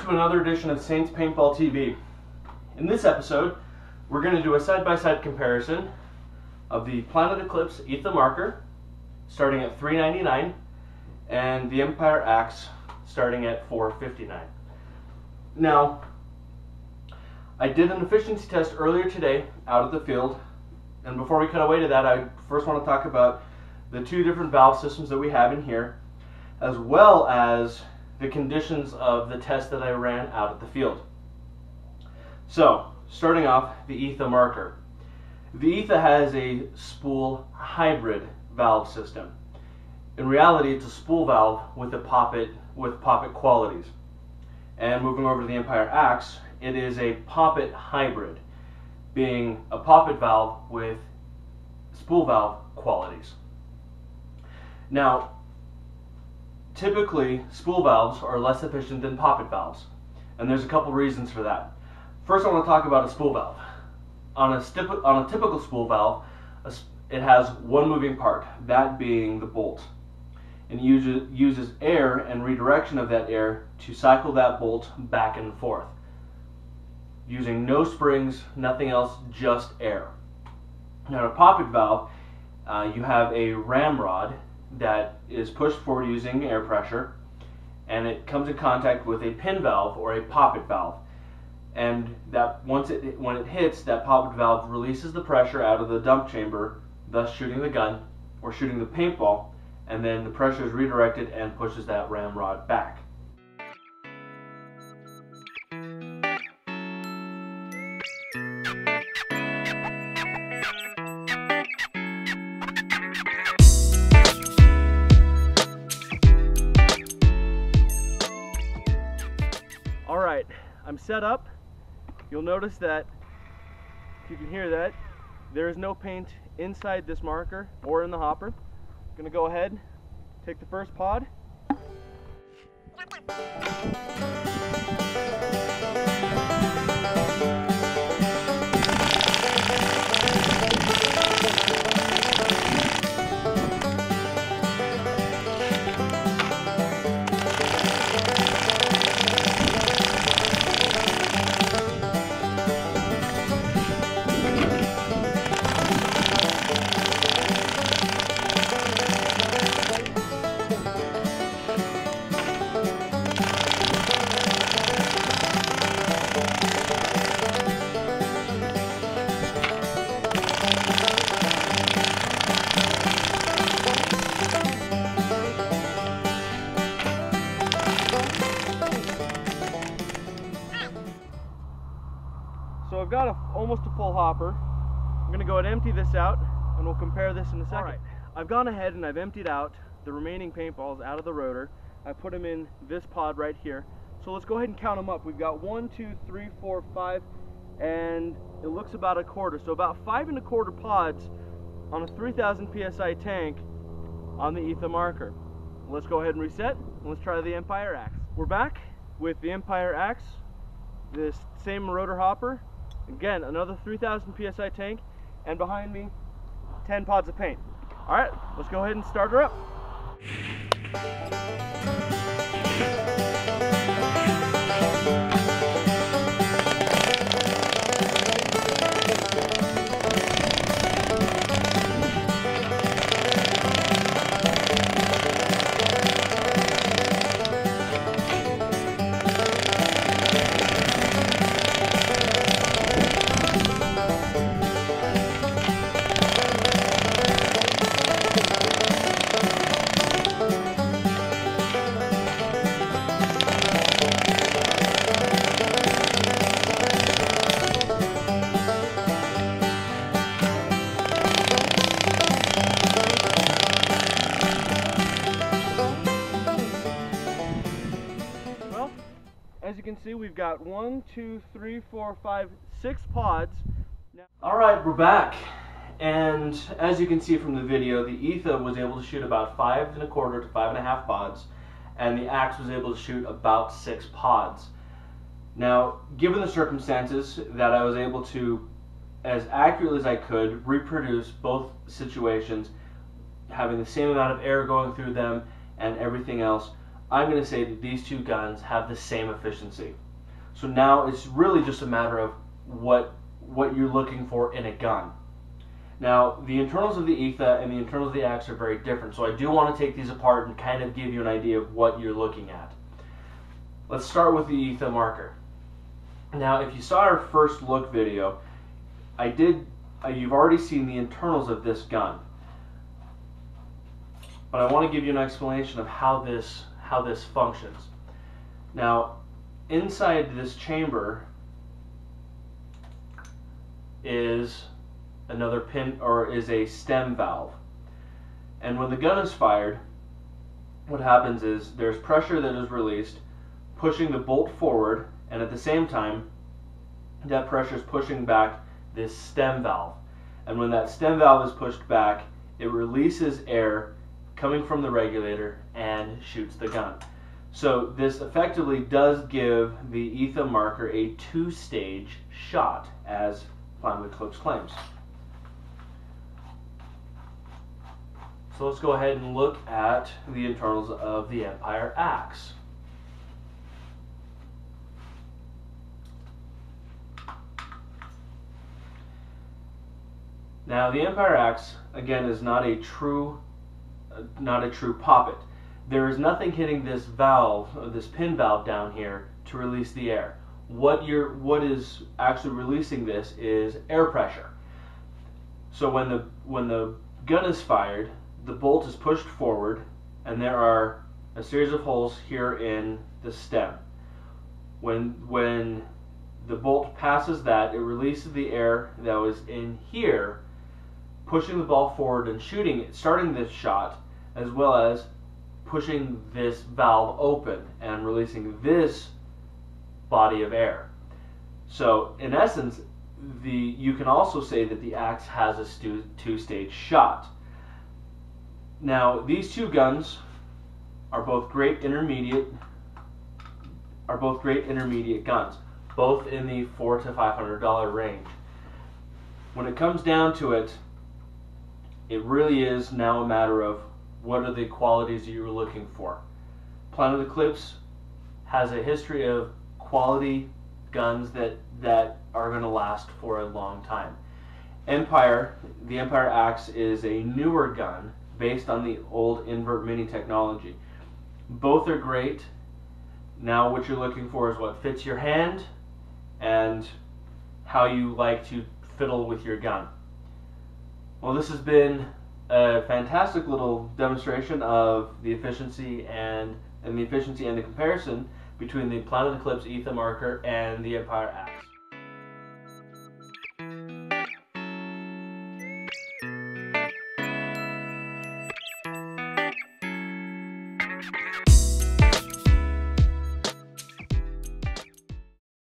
to another edition of Saints Paintball TV. In this episode, we're going to do a side-by-side comparison of the Planet Eclipse Etha marker, starting at $3.99, and the Empire Axe, starting at $4.59. Now, I did an efficiency test earlier today out at the field, and before we cut away to that, I first want to talk about the two different valve systems that we have in here, as well as the conditions of the test that I ran out at the field. So, starting off, the Etha marker. The Etha has a spool hybrid valve system. In reality, it's a spool valve with poppet qualities. And moving over to the Empire Axe, it is a poppet hybrid, being a poppet valve with spool valve qualities. Now, typically, spool valves are less efficient than poppet valves, and there's a couple reasons for that. First, I want to talk about a spool valve. On a typical spool valve, it has one moving part, that being the bolt. And it uses air and redirection of that air to cycle that bolt back and forth, using no springs, nothing else, just air. Now, in a poppet valve, you have a ramrod that is pushed forward using air pressure, and it comes in contact with a pin valve or a poppet valve, and that when it hits, that poppet valve releases the pressure out of the dump chamber, thus shooting the gun or shooting the paintball, and then the pressure is redirected and pushes that ramrod back. Alright, I'm set up. You'll notice that, if you can hear that, there is no paint inside this marker or in the hopper. I'm going to go ahead, take the first pod. So I've got almost a full hopper. I'm going to go ahead and empty this out, and we'll compare this in a second. Alright, I've gone ahead and I've emptied out the remaining paintballs out of the rotor. I put them in this pod right here. So let's go ahead and count them up. We've got 1, 2, 3, 4, 5, and it looks about a quarter. So about 5 1/4 pods on a 3,000 psi tank on the Etha marker. Let's go ahead and reset, and let's try the Empire Axe. We're back with the Empire Axe, this same rotor hopper. Again, another 3,000 psi tank, and behind me, 10 pods of paint. Alright, let's go ahead and start her up. As you can see, we've got 1, 2, 3, 4, 5, 6 pods. Alright, we're back. And as you can see from the video, the Etha was able to shoot about 5 1/4 to 5 1/2 pods, and the Axe was able to shoot about 6 pods. Now, given the circumstances that I was able to, as accurately as I could, reproduce both situations, having the same amount of air going through them and everything else, I'm going to say that these two guns have the same efficiency. So now it's really just a matter of what you're looking for in a gun. Now, the internals of the Etha and the internals of the axe are very different, so I do want to take these apart and kind of give you an idea of what you're looking at. Let's start with the Etha marker. Now, if you saw our first look video, you've already seen the internals of this gun. But I want to give you an explanation of how this functions. Now, inside this chamber is another pin, or is a stem valve. And when the gun is fired, what happens is there's pressure that is released, pushing the bolt forward, and at the same time, that pressure is pushing back this stem valve. And when that stem valve is pushed back, it releases air coming from the regulator and shoots the gun. So this effectively does give the Etha marker a two-stage shot, as Planet Eclipse claims. So let's go ahead and look at the internals of the Empire axe. Now, the Empire axe, again, is not a true poppet. There is nothing hitting this valve, this pin valve down here, to release the air. What is actually releasing this is air pressure. So when the gun is fired, the bolt is pushed forward, and there are a series of holes here in the stem. When the bolt passes that, it releases the air that was in here, pushing the ball forward and shooting it, starting this shot, as well as pushing this valve open and releasing this body of air. So in essence, you can also say that the axe has a two-stage shot. Now, these two guns are both great intermediate guns, both in the $400 to $500 range. When it comes down to it, it really is now a matter of what are the qualities you were looking for. Planet Eclipse has a history of quality guns that are going to last for a long time. The Empire axe is a newer gun based on the old invert mini technology. Both are great. Now what you're looking for is what fits your hand and how you like to fiddle with your gun. Well, this has been a fantastic little demonstration of the efficiency and the comparison between the Planet Eclipse Etha marker and the Empire axe.